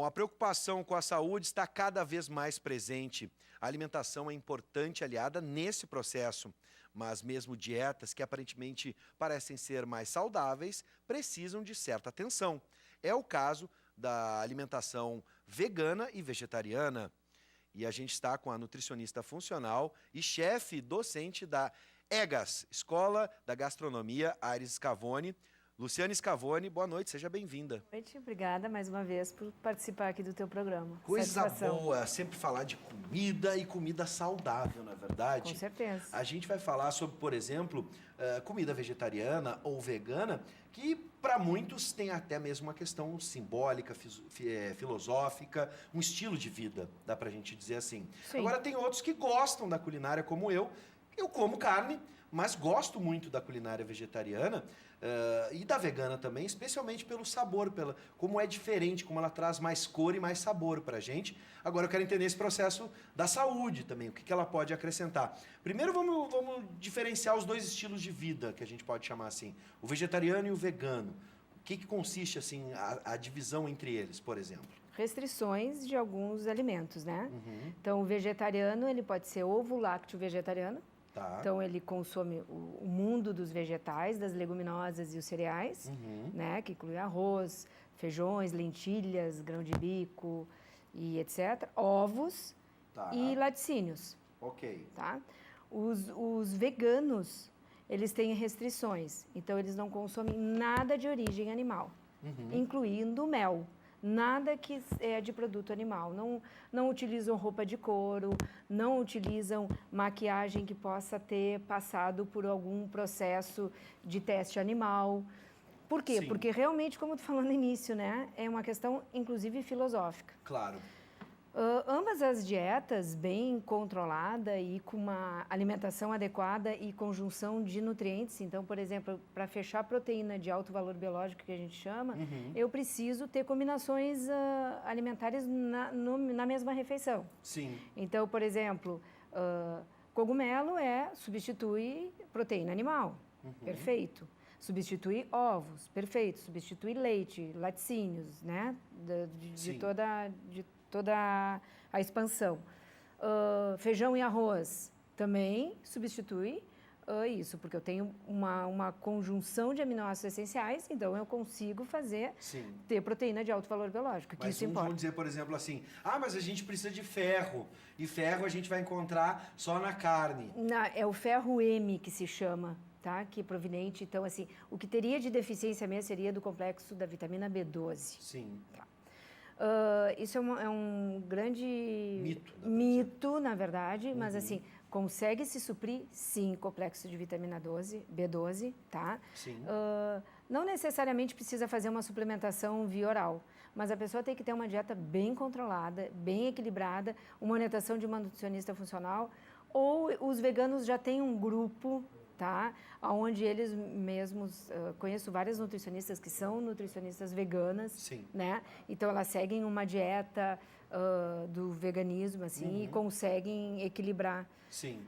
a preocupação com a saúde está cada vez mais presente. A alimentação é importante aliada nesse processo, mas mesmo dietas que aparentemente parecem ser mais saudáveis precisam de certa atenção. É o caso da alimentação vegana e vegetariana. E a gente está com a nutricionista funcional e chefe docente da EGAS, Escola da Gastronomia Aires Scavone. Luciane Scavone, boa noite, seja bem-vinda. Boa noite, obrigada mais uma vez por participar aqui do teu programa. Coisa boa, sempre falar de comida e comida saudável, não é verdade? Com certeza. A gente vai falar sobre, por exemplo, comida vegetariana ou vegana, que para muitos tem até mesmo uma questão simbólica, filosófica, um estilo de vida, dá pra gente dizer assim. Sim. Agora tem outros que gostam da culinária como eu como carne, mas gosto muito da culinária vegetariana e da vegana também, especialmente pelo sabor, como é diferente, como ela traz mais cor e mais sabor pra gente. Agora eu quero entender esse processo da saúde também, o que ela pode acrescentar. Primeiro vamos diferenciar os dois estilos de vida, que a gente pode chamar assim, o vegetariano e o vegano. O que consiste assim a divisão entre eles, por exemplo? Restrições de alguns alimentos, né? Uhum. Então o vegetariano, ele pode ser ovo lácteo vegetariano. Tá. Então, ele consome o mundo dos vegetais, das leguminosas e os cereais, né? Que inclui arroz, feijões, lentilhas, grão de bico e etc. Ovos e laticínios. Ok. Tá? Os veganos, eles têm restrições. Então, eles não consomem nada de origem animal, incluindo mel. Nada que é de produto animal. Não utilizam roupa de couro, não utilizam maquiagem que possa ter passado por algum processo de teste animal. Por quê? Sim. Porque realmente, como tu falou no início, né, é uma questão, inclusive, filosófica. Claro. Ambas as dietas bem controlada e com uma alimentação adequada e conjunção de nutrientes. Então, por exemplo, para fechar proteína de alto valor biológico, que a gente chama, eu preciso ter combinações alimentares na mesma refeição. Sim. Então, por exemplo, cogumelo substitui proteína animal. Perfeito. Substitui ovos. Perfeito. Substitui leite, laticínios, né? De toda a expansão. Feijão e arroz também substitui isso, porque eu tenho uma conjunção de aminoácidos essenciais, então eu consigo ter proteína de alto valor biológico, que mas isso importa. Vamos dizer, por exemplo, assim, mas a gente precisa de ferro, e ferro a gente vai encontrar só na carne. É o ferro M que se chama, tá? Que é proveniente, então, assim, o que teria de deficiência mesmo seria do complexo da vitamina B12. Sim. Tá. Isso é um grande mito, na verdade, mas assim, consegue se suprir, sim, complexo de vitamina B12, tá? Sim. Não necessariamente precisa fazer uma suplementação via oral, mas a pessoa tem que ter uma dieta bem controlada, bem equilibrada, uma orientação de uma nutricionista funcional, ou os veganos já têm um grupo, tá? Onde eles mesmos, conheço várias nutricionistas que são nutricionistas veganas, sim, né? Então elas seguem uma dieta do veganismo, assim, e conseguem equilibrar. Sim.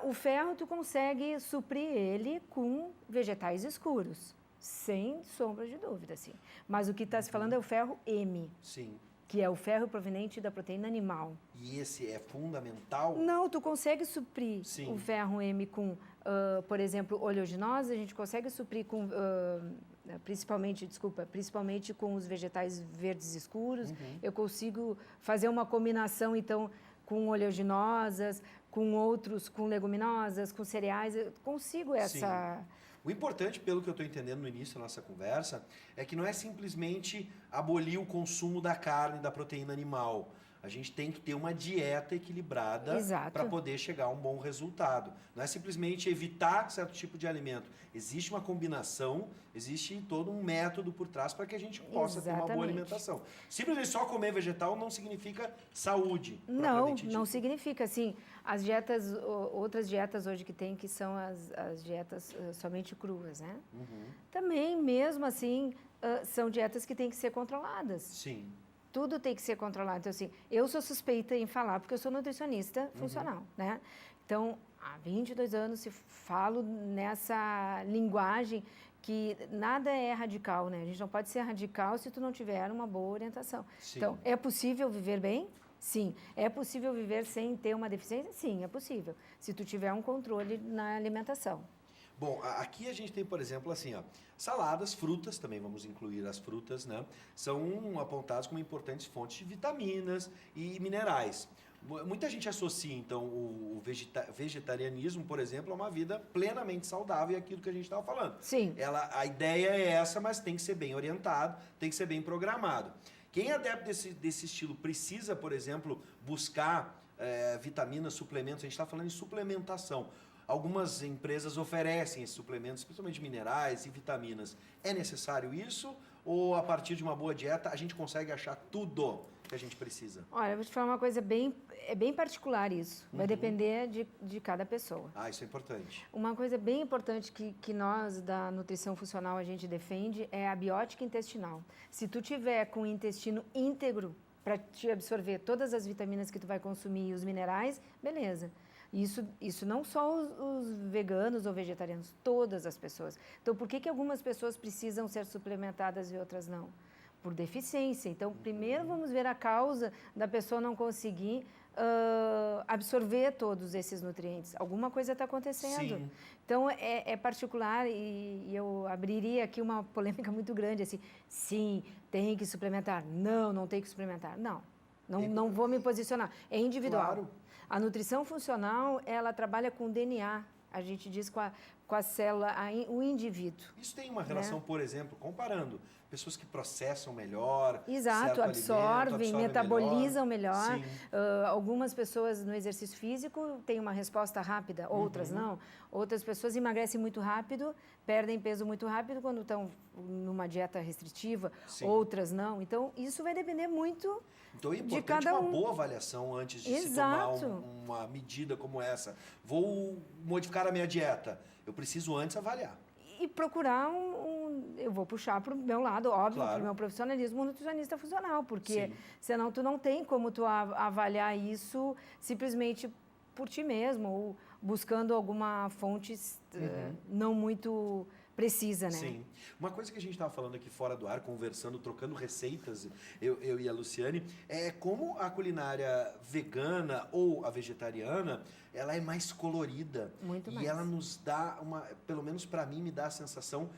O ferro tu consegue suprir ele com vegetais escuros, sem sombra de dúvida, assim. Mas o que está se falando é o ferro M. Sim. Que é o ferro proveniente da proteína animal. E esse é fundamental? Não, tu consegue suprir o ferro M com, por exemplo, oleaginosa, a gente consegue suprir com, principalmente com os vegetais verdes escuros. Eu consigo fazer uma combinação, então, com oleaginosas, com leguminosas, com cereais, eu consigo essa... Sim. O importante, pelo que eu estou entendendo no início da nossa conversa, é que não é simplesmente abolir o consumo da carne, da proteína animal. A gente tem que ter uma dieta equilibrada para poder chegar a um bom resultado. Não é simplesmente evitar certo tipo de alimento. Existe uma combinação, existe todo um método por trás para que a gente possa ter uma boa alimentação. Simplesmente só comer vegetal não significa saúde. Não significa. Assim, outras dietas hoje que tem, que são as dietas somente cruas, né? Também, mesmo assim, são dietas que têm que ser controladas. Sim. Tudo tem que ser controlado. Então, assim, eu sou suspeita em falar, porque eu sou nutricionista funcional, né? Então, há 22 anos, se falo nessa linguagem que nada é radical, né? A gente não pode ser radical se tu não tiver uma boa orientação. Sim. Então, é possível viver bem? Sim. É possível viver sem ter uma deficiência? Sim, é possível. Se tu tiver um controle na alimentação. Bom, aqui a gente tem, por exemplo, assim, ó, saladas, frutas, também vamos incluir as frutas, né? São apontadas como importantes fontes de vitaminas e minerais. Muita gente associa, então, o vegetarianismo, por exemplo, a uma vida plenamente saudável, e aquilo que a gente estava falando. Sim. A ideia é essa, mas tem que ser bem orientado, tem que ser bem programado. Quem é adepto desse estilo precisa, por exemplo, buscar vitaminas, suplementos, a gente está falando em suplementação. Algumas empresas oferecem esses suplementos, principalmente minerais e vitaminas. É necessário isso? Ou a partir de uma boa dieta a gente consegue achar tudo que a gente precisa? Olha, eu vou te falar uma coisa bem particular isso. Vai depender de cada pessoa. Ah, isso é importante. Uma coisa bem importante que nós, da nutrição funcional, a gente defende é a biótica intestinal. Se tu tiver com o intestino íntegro para te absorver todas as vitaminas que tu vai consumir e os minerais, beleza. Isso não só os veganos ou vegetarianos, todas as pessoas. Então, por que algumas pessoas precisam ser suplementadas e outras não? Por deficiência. Então, primeiro vamos ver a causa da pessoa não conseguir absorver todos esses nutrientes. Alguma coisa está acontecendo. Sim. Então, é particular e eu abriria aqui uma polêmica muito grande, assim, sim, tem que suplementar. Não, não tem que suplementar. Não vou me posicionar. É individual. Claro. A nutrição funcional, ela trabalha com o DNA, a gente diz com a célula, o indivíduo. Isso tem uma relação, por exemplo, comparando pessoas que processam melhor, exato, absorvem, metabolizam melhor. Algumas pessoas no exercício físico têm uma resposta rápida, outras não. Outras pessoas emagrecem muito rápido, perdem peso muito rápido quando estão numa dieta restritiva, outras não. Então, isso vai depender muito. Então é importante uma boa avaliação antes de se tomar uma medida como essa. Vou modificar a minha dieta. Eu preciso antes avaliar. E procurar eu vou puxar para o meu lado, óbvio, para o meu profissionalismo, um nutricionista funcional, porque senão tu não tem como tu avaliar isso simplesmente por ti mesmo, ou buscando alguma fonte não muito precisa, né? Sim. Uma coisa que a gente estava falando aqui fora do ar, conversando, trocando receitas, eu e a Luciane, é como a culinária vegana ou a vegetariana, ela é mais colorida. Muito mais. E ela nos dá pelo menos para mim, me dá a sensação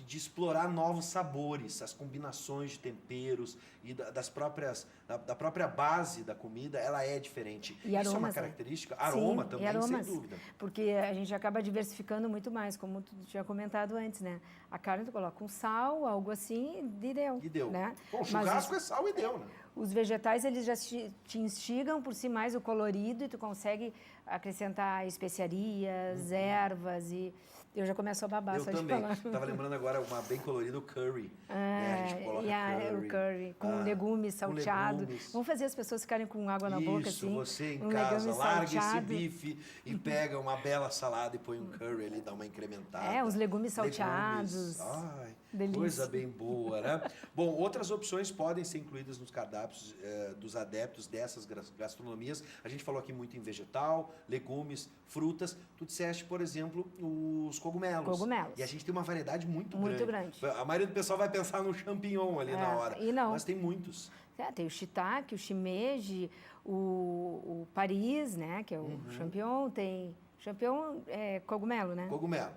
de explorar novos sabores, as combinações de temperos e da própria base da comida, ela é diferente. E aromas, isso é uma característica. Aroma sim, também, aromas, sem dúvida. Porque a gente acaba diversificando muito mais, como tu tinha comentado antes, né? A carne tu coloca um sal, algo assim, e deu. E deu. Né? Bom, churrasco é sal e deu, né? Os vegetais, eles já te instigam por si mais o colorido e tu consegue acrescentar especiarias, ervas e... Eu já começo a babar só de falar. Eu também. Estava lembrando agora uma bem colorida, o curry. A gente coloca o curry com legumes salteados. Vamos fazer as pessoas ficarem com água na boca, assim. Isso, você em casa, larga esse bife e pega uma bela salada e põe um curry ali, dá uma incrementada. Uns legumes salteados. Ai, delícia. Coisa bem boa, né? Bom, outras opções podem ser incluídas nos cardápios dos adeptos dessas gastronomias. A gente falou aqui muito em vegetal, legumes, frutas. Tu disseste, por exemplo, os cogumelos. Cogumelos. E a gente tem uma variedade muito grande. A maioria do pessoal vai pensar no champignon ali na hora. E não. Mas tem muitos. Tem o shiitake, o shimeji, o Paris, né? Que é o champignon. Tem... Champignon é cogumelo, né? Cogumelo.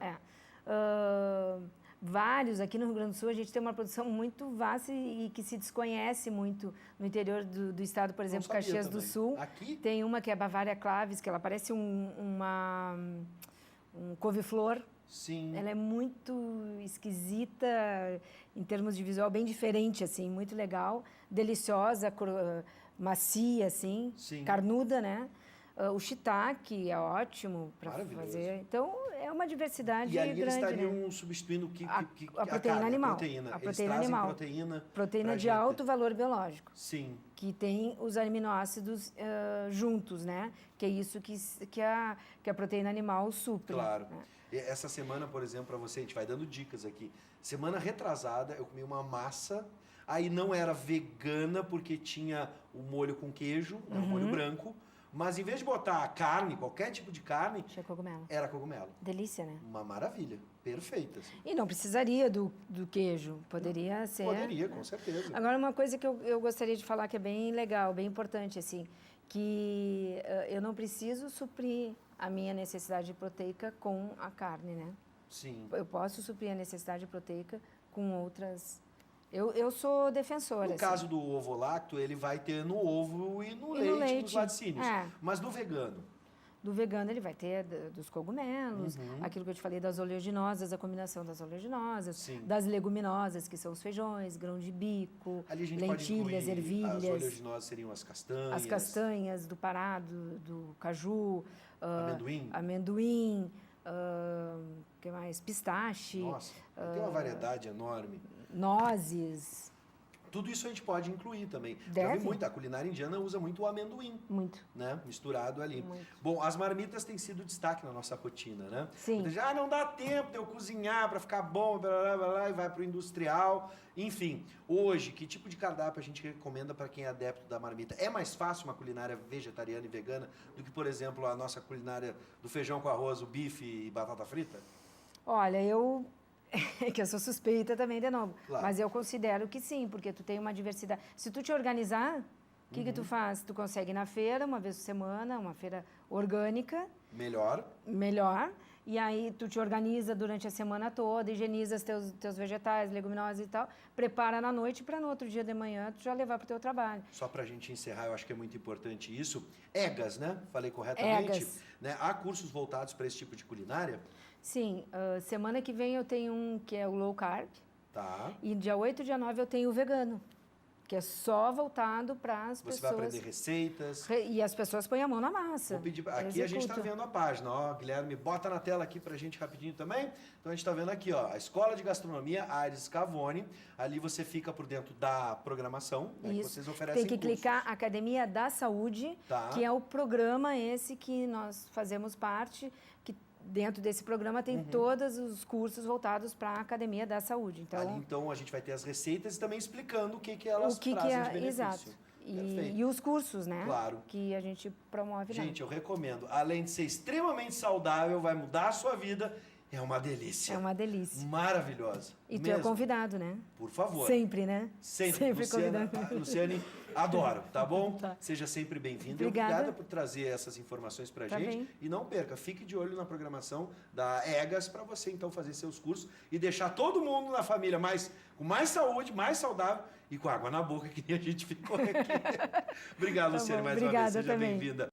Vários. Aqui no Rio Grande do Sul a gente tem uma produção muito vasta e que se desconhece muito no interior do estado, por exemplo, Caxias do Sul. Aqui? Tem uma que é a Bavária clavis, que ela parece um couve-flor. Sim. Ela é muito esquisita em termos de visual, bem diferente, assim, muito legal, deliciosa, macia, assim, carnuda, né? O shiitake é ótimo para fazer. Então, é uma diversidade grande. E ali eles estariam substituindo a proteína animal. A proteína animal. Proteína de alto valor biológico. Sim. Que tem os aminoácidos juntos, né? Que é isso que a proteína animal supre. Claro. Né? Essa semana, por exemplo, para você, a gente vai dando dicas aqui. Semana retrasada, eu comi uma massa, aí não era vegana porque tinha o molho com queijo, né, o molho branco, Mas em vez de botar carne, qualquer tipo de carne, Tinha cogumelo. era cogumelo. Delícia, né? Uma maravilha. Perfeita. Assim. E não precisaria do queijo. Poderia ser... Poderia, com certeza. Agora, uma coisa que eu gostaria de falar que é bem legal, bem importante, assim, que eu não preciso suprir a minha necessidade proteica com a carne, né? Sim. Eu posso suprir a necessidade proteica com outras... Eu sou defensora. No assim. caso do ovo lácteo, ele vai ter no ovo e no leite, nos laticínios. É. Mas no vegano? Do vegano, ele vai ter dos cogumelos, aquilo que eu te falei das oleaginosas, a combinação das oleaginosas, Sim. das leguminosas, que são os feijões, grão de bico, Ali a gente lentilhas, pode incluir, ervilhas. as oleaginosas seriam as castanhas. As castanhas do Pará, do caju, amendoim, que mais? Pistache, Nossa, tem uma variedade enorme. nozes. Tudo isso a gente pode incluir também. Já Deve. vi muito, a culinária indiana usa muito o amendoim, Muito. né? Misturado ali. Muito. Bom, as marmitas têm sido destaque na nossa rotina, né? Sim. Muita gente, não dá tempo de eu cozinhar para ficar bom, blá, blá, blá, blá, e vai para o industrial. Enfim, hoje, que tipo de cardápio a gente recomenda para quem é adepto da marmita? É mais fácil uma culinária vegetariana e vegana do que, por exemplo, a nossa culinária do feijão com arroz, o bife e batata frita? Olha, que eu sou suspeita também, de novo. Claro. Mas eu considero que sim, porque tu tem uma diversidade. Se tu te organizar, o que tu faz? Tu consegue ir na feira, uma vez por semana, uma feira orgânica, Melhor. melhor. E aí tu te organiza durante a semana toda, higieniza os teus vegetais, leguminosas e tal, prepara na noite para no outro dia de manhã tu já levar para o teu trabalho. Só para a gente encerrar, eu acho que é muito importante isso. EGAs, né? Falei corretamente? EGAs. Né? Há cursos voltados para esse tipo de culinária? Sim, semana que vem eu tenho um que é o low carb, Tá. e dia 8 e dia 9 eu tenho o vegano, que é só voltado para as pessoas. Você vai aprender receitas. E as pessoas põem a mão na massa. Vou pedir, aqui a gente está executam. vendo a página, ó, Guilherme, bota na tela aqui pra gente rapidinho também. Então a gente está vendo aqui, ó, a Escola de Gastronomia Aires Cavone. Ali você fica por dentro da programação, né, que Isso. vocês oferecem Tem que cursos. clicar Academia da Saúde, Tá. que é o programa esse que nós fazemos parte, que dentro desse programa tem todos os cursos voltados para a Academia da Saúde. Então, Ali, então a gente vai ter as receitas e também explicando o que elas o que trazem é de benefício. exato. Perfeito. E os cursos, né? Claro. Que a gente promove lá. Gente, eu recomendo. Além de ser extremamente saudável, vai mudar a sua vida. É uma delícia. É uma delícia. Maravilhosa. E tu é Mesmo. convidado, né? Por favor. Sempre, né? Sempre convidado. Luciane, adoro, tá bom? Tá. Seja sempre bem-vinda. Obrigada. Obrigada por trazer essas informações pra Tá gente. bem. E não perca, fique de olho na programação da EGAS para você então fazer seus cursos e deixar todo mundo na família com mais saúde, mais saudável e com água na boca, que nem a gente ficou aqui. Obrigado, Tá Luciane, bom. mais Obrigada uma vez. Seja também. bem-vinda.